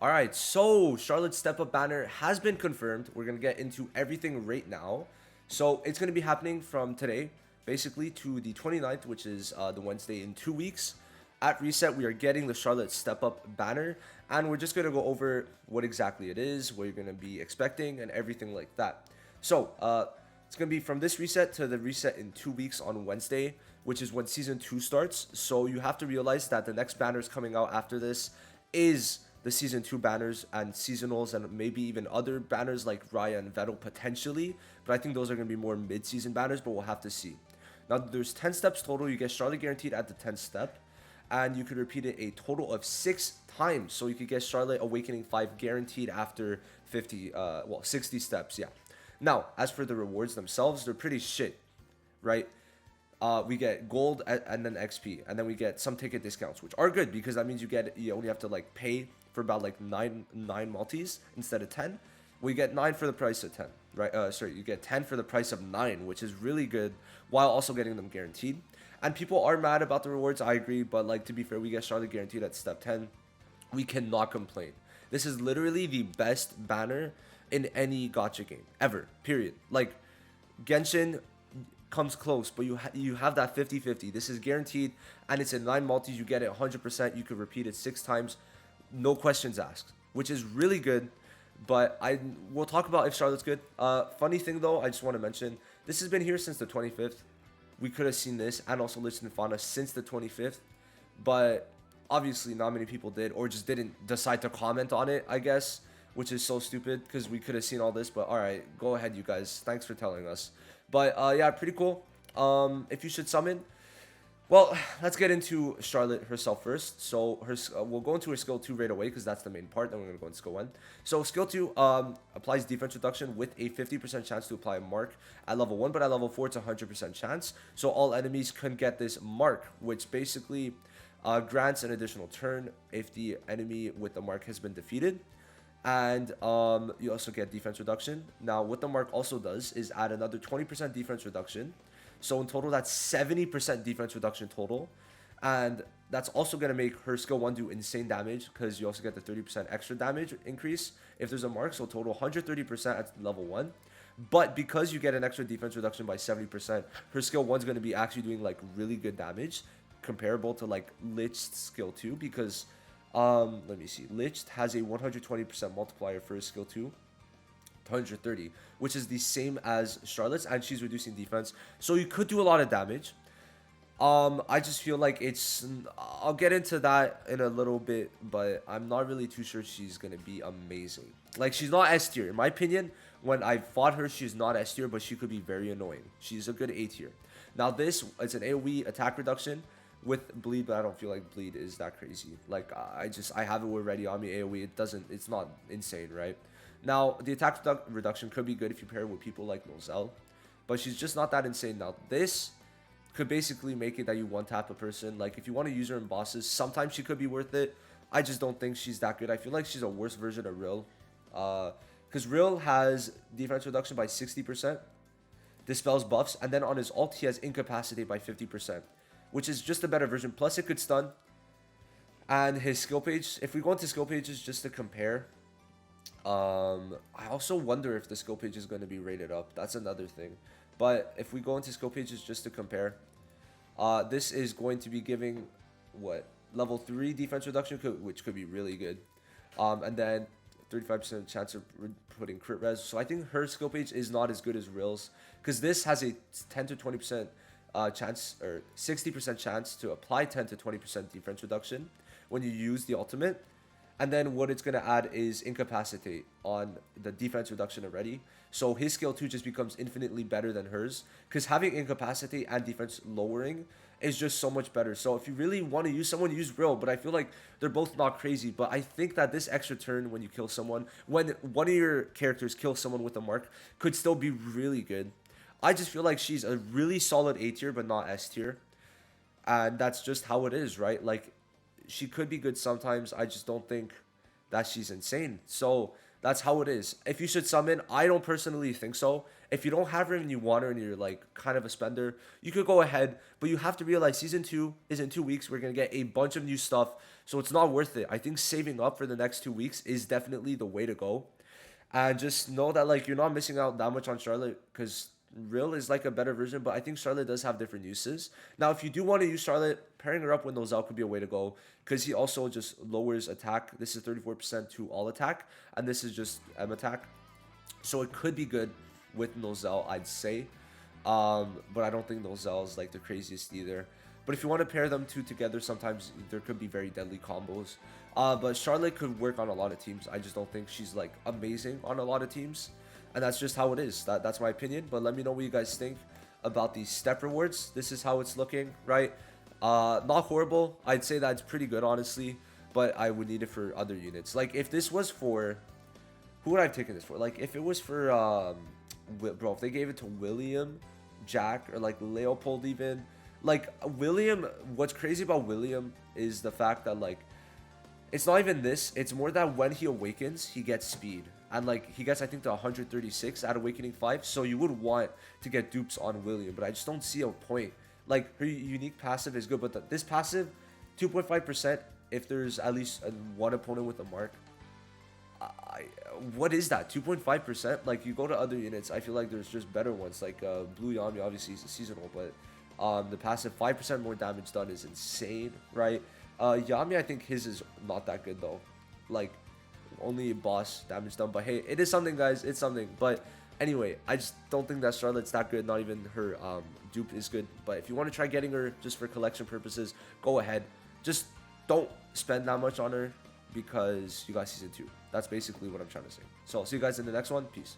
All right, so Charlotte's Step Up banner has been confirmed. We're going to get into everything right now. So it's going to be happening from today, basically, to the 29th, which is the Wednesday in 2 weeks. At reset, we are getting the Charlotte Step Up banner, and we're just going to go over what exactly it is, what you're going to be expecting, and everything like that. So it's going to be from this reset to the reset in 2 weeks on Wednesday, which is when Season 2 starts. So you have to realize that the next banners coming out after this is the Season 2 banners and seasonals and maybe even other banners like Raya and Vettel potentially. But I think those are going to be more mid-season banners, but we'll have to see. Now, there's 10 steps total. You get Charlotte guaranteed at the 10th step. And you could repeat it a total of 6 times. So you could get Charlotte Awakening 5 guaranteed after 60 steps, yeah. Now, as for the rewards themselves, they're pretty shit, right? We get gold and then XP, and then we get some ticket discounts, which are good because that means you only have to like pay for about like nine multis instead of 10. We get 9 for the price of 10, right? Sorry, you get 10 for the price of 9, which is really good, while also getting them guaranteed. And people are mad about the rewards, I agree, but like to be fair, we get Charlotte guaranteed at step 10. We cannot complain. This is literally the best banner in any gacha game ever. Period. Like Genshin comes close, but you have that 50-50. This is guaranteed, and it's in 9 multis. You get it 100%. You could repeat it 6 times, no questions asked, which is really good. But we'll talk about if Charlotte's good. Funny thing though, I just want to mention this has been here since the 25th. We could have seen this and also Lich and Fauna since the 25th, but obviously not many people did or just didn't decide to comment on it, I guess, which is so stupid because we could have seen all this. But all right, go ahead, you guys. Thanks for telling us. But yeah, pretty cool. If you should summon, well, let's get into Charlotte herself first. So we'll go into her skill 2 right away because that's the main part. Then we're gonna go into skill 1. So skill 2 applies defense reduction with a 50% chance to apply a mark at level 1, but at level 4 it's a 100% chance. So all enemies can get this mark, which basically grants an additional turn if the enemy with the mark has been defeated. And you also get defense reduction. Now, what the mark also does is add another 20% defense reduction. So in total, that's 70% defense reduction total. And that's also going to make her skill 1 do insane damage because you also get the 30% extra damage increase if there's a mark. So total 130% at level 1. But because you get an extra defense reduction by 70%, her skill 1 is going to be actually doing like really good damage comparable to like Lich's skill 2 because let me see. Lich has a 120% multiplier for his skill 2 to 130, which is the same as Charlotte's, and she's reducing defense. So you could do a lot of damage. I just feel like I'll get into that in a little bit, but I'm not really too sure she's gonna be amazing. Like, she's not S tier. In my opinion, when I fought her, she's not S tier, but she could be very annoying. She's a good A tier. Now this, it's an AoE attack reduction with bleed, but I don't feel like bleed is that crazy. Like I have it already on me AoE. It's not insane, right? Now the attack reduction could be good if you pair it with people like Nozel, but she's just not that insane. Now this could basically make it that you one tap a person. Like if you want to use her in bosses, sometimes she could be worth it. I just don't think she's that good. I feel like she's a worse version of Rill, because Rill has defense reduction by 60%, dispels buffs, and then on his ult he has incapacitate by 50%. Which is just a better version. Plus, it could stun. And his skill page, if we go into skill pages just to compare, I also wonder if the skill page is going to be rated up. That's another thing. But if we go into skill pages just to compare, this is going to be giving, what, level 3 defense reduction, which could be really good. And then 35% chance of putting crit res. So I think her skill page is not as good as Rill's, because this has a 10 to 20% chance, or 60% chance to apply 10 to 20% defense reduction when you use the ultimate. And then what it's going to add is incapacitate on the defense reduction already. So his skill 2 just becomes infinitely better than hers, because having incapacitate and defense lowering is just so much better. So if you really want to use someone, use Rill, but I feel like they're both not crazy. But I think that this extra turn when you kill someone, when one of your characters kills someone with a mark, could still be really good. I just feel like she's a really solid A tier, but not S tier. And that's just how it is, right? Like, she could be good sometimes. I just don't think that she's insane. So That's how it is. If you should summon, I don't personally think so. If you don't have her and you want her and you're like kind of a spender, you could go ahead. But you have to realize season 2 is in 2 weeks. We're gonna get a bunch of new stuff, so it's not worth it. I think saving up for the next 2 weeks is definitely the way to go. And just know that like you're not missing out that much on Charlotte because Real is like a better version, but I think Charlotte does have different uses. Now, if you do want to use Charlotte, pairing her up with Nozel could be a way to go because he also just lowers attack. This is 34% to all attack, and this is just M attack. So it could be good with Nozel, I'd say. But I don't think Nozel is like the craziest either. But if you want to pair them two together, sometimes there could be very deadly combos. But Charlotte could work on a lot of teams. I just don't think she's like amazing on a lot of teams. And that's just how it is. That's my opinion. But let me know what you guys think about these step rewards. This is how it's looking, right? Not horrible. I'd say that's pretty good, honestly. But I would need it for other units. Like, if this was for... Who would I have taken this for? Like, if it was for... bro, if they gave it to William, Jack, or like Leopold even... Like, William... What's crazy about William is the fact that, like... It's not even this. It's more that when he awakens, he gets speed. And, like, he gets, I think, to 136 at Awakening 5. So you would want to get dupes on William. But I just don't see a point. Like, her unique passive is good. But this passive, 2.5%, if there's at least one opponent with a mark. What is that? 2.5%? Like, you go to other units, I feel like there's just better ones. Like, Blue Yami, obviously, is seasonal. But the passive, 5% more damage done is insane, right? Yami, I think his is not that good, though. Like, only boss damage done. But hey, it is something, guys. It's something. But anyway, I just don't think that Charlotte's that good. Not even her dupe is good. But if you want to try getting her just for collection purposes, go ahead. Just don't spend that much on her because you got season 2. That's basically what I'm trying to say. So I'll see you guys in the next one. Peace.